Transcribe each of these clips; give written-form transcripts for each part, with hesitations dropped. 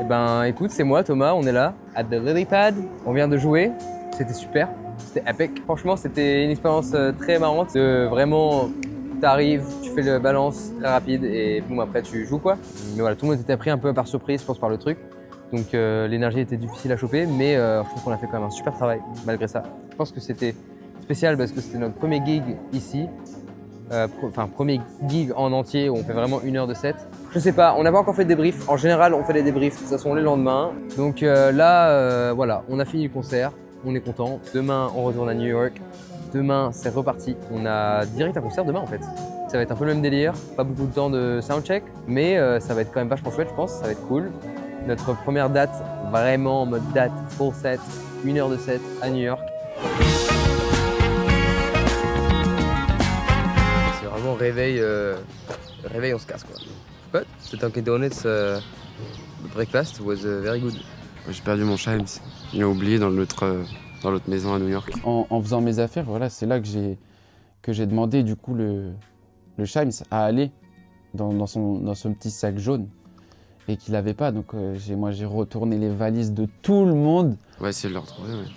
Ben écoute, c'est moi Thomas, on est là, at the Lily Pad. On vient de jouer, c'était super, c'était epic. Franchement, c'était une expérience très marrante. Vraiment, t'arrives, tu fais le balance très rapide et boum, après tu joues quoi. Mais voilà, tout le monde était pris un peu par surprise, je pense, par le truc. Donc l'énergie était difficile à choper, mais je trouve qu'on a fait quand même un super travail malgré ça. Je pense que c'était spécial parce que c'était notre premier gig ici. Premier gig en entier où on fait vraiment 1 heure de set. Je sais pas, on n'a pas encore fait de débrief. En général, on fait des débriefs, ça sont les lendemains. Donc là, voilà, on a fini le concert, on est content. Demain, on retourne à New York. Demain, c'est reparti. On a direct un concert demain en fait. Ça va être un peu le même délire, pas beaucoup de temps de soundcheck, mais ça va être quand même vachement chouette, je pense, ça va être cool. Notre première date, vraiment en mode date, full set, 1 heure de set à New York. C'est vraiment réveil, on se casse quoi. But the Dunkin' Donuts, the breakfast was very good. J'ai perdu mon Chimes, il l'a oublié dans l'autre maison à New York. En faisant mes affaires, voilà, c'est là que j'ai demandé du coup le Chimes à aller dans ce petit sac jaune et qu'il n'avait pas. Donc j'ai retourné les valises de tout le monde. On va essayer de le retrouver, ouais.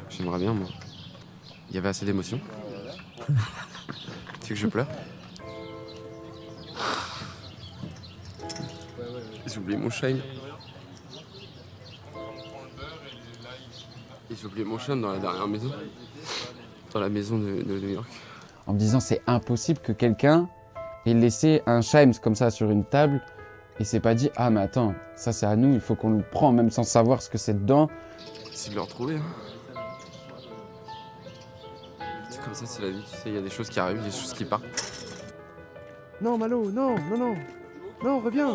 J'aimerais bien, moi. Il y avait assez d'émotions. Tu veux que je pleure? J'ai oublié mon Chime. J'ai oublié mon Chime dans la dernière maison. Dans la maison de New York. En me disant c'est impossible que quelqu'un ait laissé un Chimes comme ça sur une table et s'est pas dit ah mais attends, ça c'est à nous, il faut qu'on le prenne même sans savoir ce que c'est dedans. C'est de le retrouver. Hein. C'est comme ça, c'est la vie, tu sais, il y a des choses qui arrivent, des choses qui partent. Non Malo, non, reviens.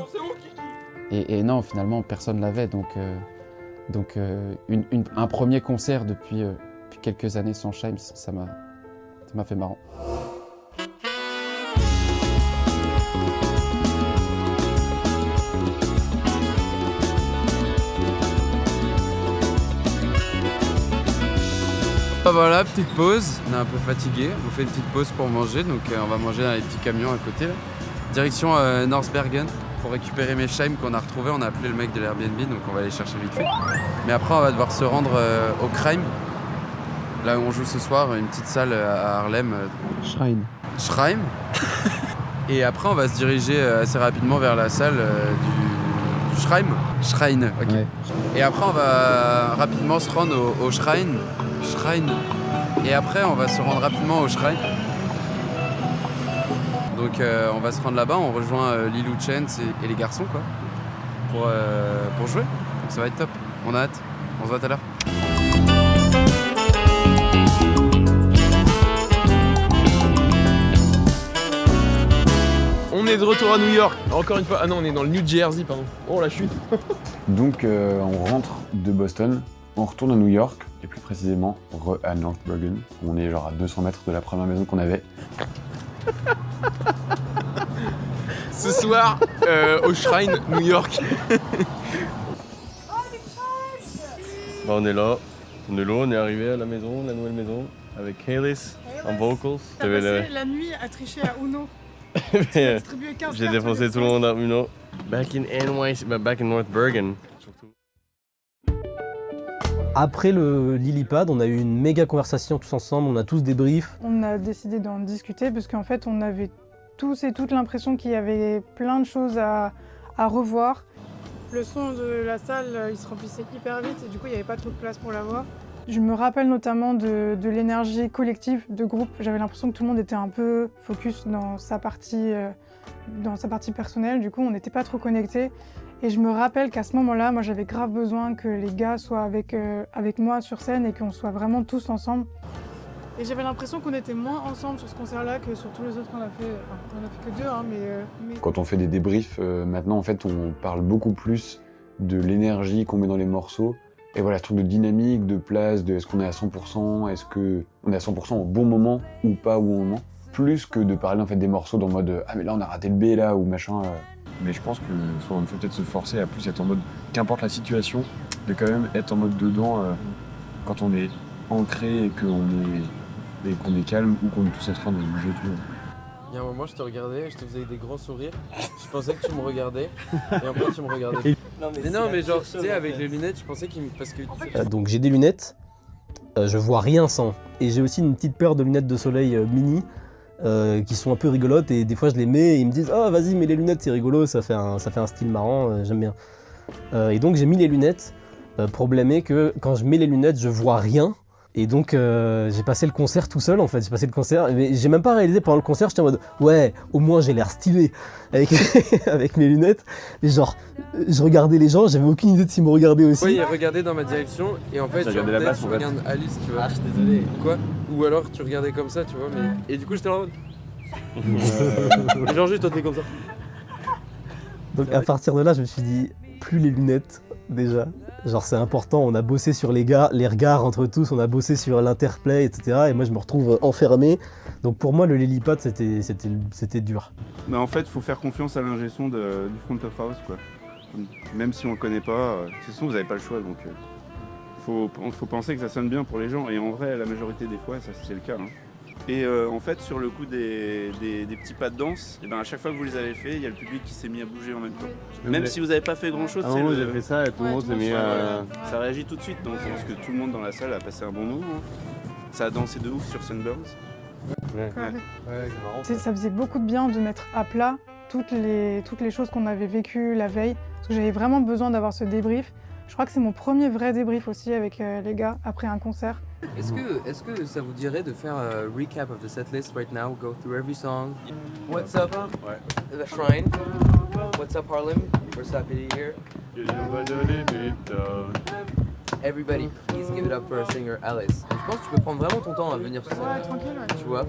Et non, finalement personne l'avait donc un premier concert depuis quelques années sans Chimes, ça m'a fait marrant. Voilà, petite pause, on est un peu fatigué, on fait une petite pause pour manger, donc on va manger dans les petits camions à côté. Là. Direction North Bergen pour récupérer mes Chimes qu'on a retrouvés, on a appelé le mec de l'Airbnb, donc on va aller chercher vite fait. Mais après on va devoir se rendre au Crime, là où on joue ce soir, une petite salle à Harlem. Shrine. Et après on va se diriger assez rapidement vers la salle du Shrine, ok. Ouais. Et après on va rapidement se rendre au Shrine. Et après on va se rendre rapidement au Shrine. Donc on va se rendre là-bas, on rejoint Lilou Chance et les garçons quoi, pour jouer. Donc ça va être top, on a hâte, on se voit tout à l'heure. On est de retour à New York, encore une fois. Ah non, on est dans le New Jersey, pardon. Oh la chute. Donc on rentre de Boston, on retourne à New York, et plus précisément à North Bergen. On est genre à 200 mètres de la première maison qu'on avait. Ce soir, au Shrine, New York. On est là, on est arrivé à la maison, la nouvelle maison, avec Haylis en vocals. T'as passé la nuit à tricher à Uno. J'ai défoncé tout le monde à Uno. Back in North Bergen, surtout. Après le Lilypad, on a eu une méga conversation tous ensemble, on a tous des briefs. On a décidé d'en discuter parce qu'en fait on avait tous et toutes l'impression qu'il y avait plein de choses à revoir. Le son de la salle, il se remplissait hyper vite et du coup il n'y avait pas trop de place pour la voix. Je me rappelle notamment de l'énergie collective de groupe. J'avais l'impression que tout le monde était un peu focus dans sa partie personnelle. Du coup, on n'était pas trop connectés. Et je me rappelle qu'à ce moment-là, moi, j'avais grave besoin que les gars soient avec moi sur scène et qu'on soit vraiment tous ensemble. Et j'avais l'impression qu'on était moins ensemble sur ce concert-là que sur tous les autres qu'on a fait. Enfin, on a fait que 2, hein, mais... Quand on fait des débriefs, maintenant, en fait, on parle beaucoup plus de l'énergie qu'on met dans les morceaux. Et voilà, ce truc de dynamique, de place, de est-ce qu'on est à 100%, est-ce qu'on est à 100% au bon moment ou pas au bon moment, plus que de parler en fait des morceaux dans le mode ah mais là on a raté le B là ou machin. Mais je pense que faut peut-être se forcer à plus être en mode qu'importe la situation, de quand même être en mode dedans quand on est ancré et qu'on est calme ou qu'on est tous en train de bouger tout. Il y a un moment, je te regardais, je te faisais des grands sourires. Je pensais que tu me regardais et en fait tu me regardais. Mais non, mais genre, tu sais, avec les lunettes, je pensais qu'il me. Parce que. Donc j'ai des lunettes, je vois rien sans. Et j'ai aussi une petite paire de lunettes de soleil mini qui sont un peu rigolotes et des fois je les mets et ils me disent oh vas-y mets les lunettes, c'est rigolo, ça fait un style marrant, j'aime bien. Et donc j'ai mis les lunettes. Problème est que quand je mets les lunettes, je vois rien. Et donc j'ai passé le concert tout seul en fait. J'ai passé le concert, mais j'ai même pas réalisé pendant le concert, j'étais en mode ouais, au moins j'ai l'air stylé avec, avec mes lunettes. Et genre, je regardais les gens, j'avais aucune idée de s'ils me regardaient aussi. Oui, il regardait dans ma direction et en fait, J'ai genre, regardé la peut-être basse, tu en fait. regardes Alice, tu vois. Ah, je suis désolé. Quoi? Ou alors tu regardais comme ça, tu vois, mais. Et du coup, j'étais là en mode. Et genre, juste toi, t'es comme ça. Donc à partir de là, je me suis dit, plus les lunettes déjà. Genre c'est important, on a bossé sur les regards entre tous, on a bossé sur l'interplay, etc. Et moi je me retrouve enfermé. Donc pour moi le lily-pad c'était dur. Mais en fait, il faut faire confiance à l'ingé son du front of house, quoi. Même si on le connaît pas, de toute façon vous n'avez pas le choix, donc faut penser que ça sonne bien pour les gens. Et en vrai, la majorité des fois, ça c'est le cas. Hein. Et en fait, sur le coup des petits pas de danse, et ben à chaque fois que vous les avez fait, il y a le public qui s'est mis à bouger en même temps. Même si vous n'avez pas fait grand chose, j'ai fait ça et tout le monde s'est mis à. ça réagit tout de suite. Donc je pense que tout le monde dans la salle a passé un bon moment. Hein. Ça a dansé de ouf sur Sunburns. Ouais. Ça faisait beaucoup de bien de mettre à plat toutes les choses qu'on avait vécues la veille. Parce que j'avais vraiment besoin d'avoir ce débrief. Je crois que c'est mon premier vrai débrief aussi avec les gars après un concert. Est-ce que ça vous dirait de faire un recap of the set list right now, go through every song? What's up? Ouais. The Shrine. What's up Harlem? What's up here? Everybody, please give it up for our singer Alice. Je pense que tu peux prendre vraiment ton temps à venir sur scène. Tranquille, ouais. Tu vois?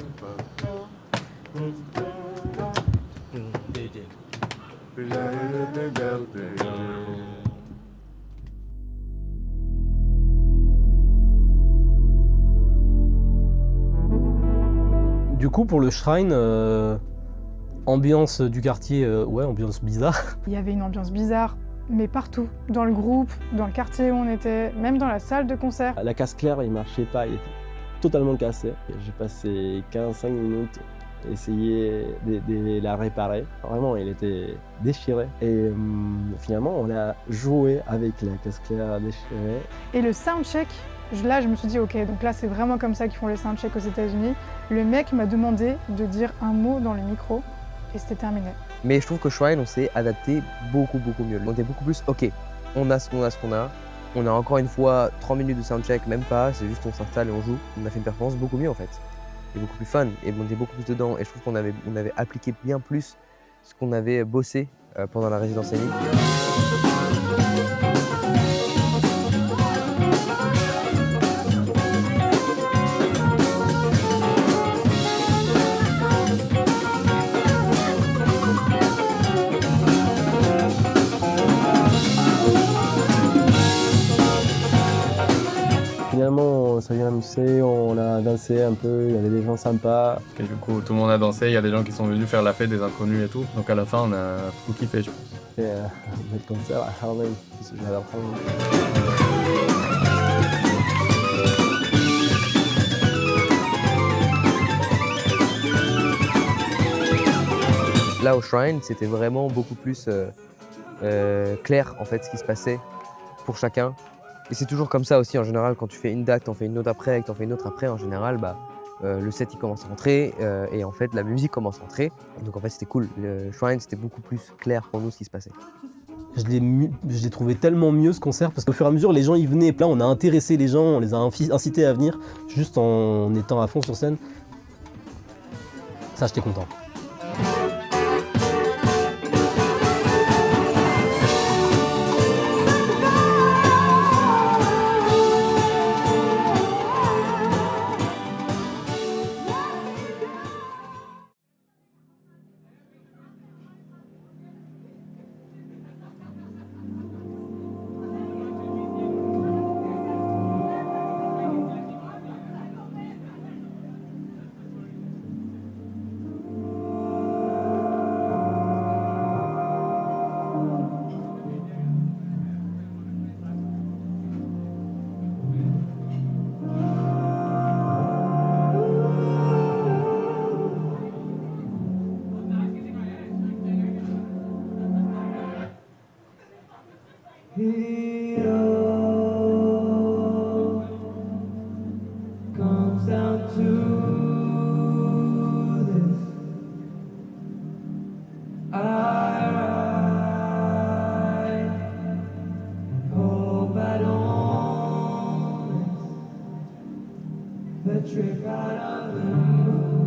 Du coup pour le shrine, ambiance du quartier, ouais ambiance bizarre. Il y avait une ambiance bizarre, mais partout. Dans le groupe, dans le quartier où on était, même dans la salle de concert. La casse claire, il marchait pas, il était totalement cassé. J'ai passé 15-5 minutes à essayer de la réparer. Vraiment, il était déchiré. Et finalement, on a joué avec la casse claire déchirée. Et le soundcheck, là je me suis dit ok, donc là c'est vraiment comme ça qu'ils font les soundchecks aux États-Unis. Le mec m'a demandé de dire un mot dans le micro et c'était terminé. Mais je trouve que Shrine, on s'est adapté beaucoup mieux. On était beaucoup plus ok, on a ce qu'on a. On a encore une fois 30 minutes de soundcheck, même pas, c'est juste on s'installe et on joue. On a fait une performance beaucoup mieux en fait. Et beaucoup plus fun, et on était beaucoup plus dedans. Et je trouve qu'on avait appliqué bien plus ce qu'on avait bossé pendant la résidence scénique. Finalement, on s'est bien amusé, on a dansé un peu, il y avait des gens sympas. Et du coup, tout le monde a dansé, il y a des gens qui sont venus faire la fête des inconnus et tout. Donc à la fin, on a tout kiffé, je pense. Et le concert à Harlem, j'adore Harlem. Là au Shrine, c'était vraiment beaucoup plus clair en fait ce qui se passait pour chacun. Et c'est toujours comme ça aussi en général, quand tu fais une date, t'en fais une autre après, que t'en fais une autre après, en général, le set il commence à rentrer et en fait la musique commence à entrer. Donc en fait c'était cool. Le Shrine c'était beaucoup plus clair pour nous ce qui se passait. Je l'ai trouvé tellement mieux ce concert parce qu'au fur et à mesure les gens y venaient. Là on a intéressé les gens, on les a incités à venir juste en étant à fond sur scène. Ça j'étais content. the trick out of the moon.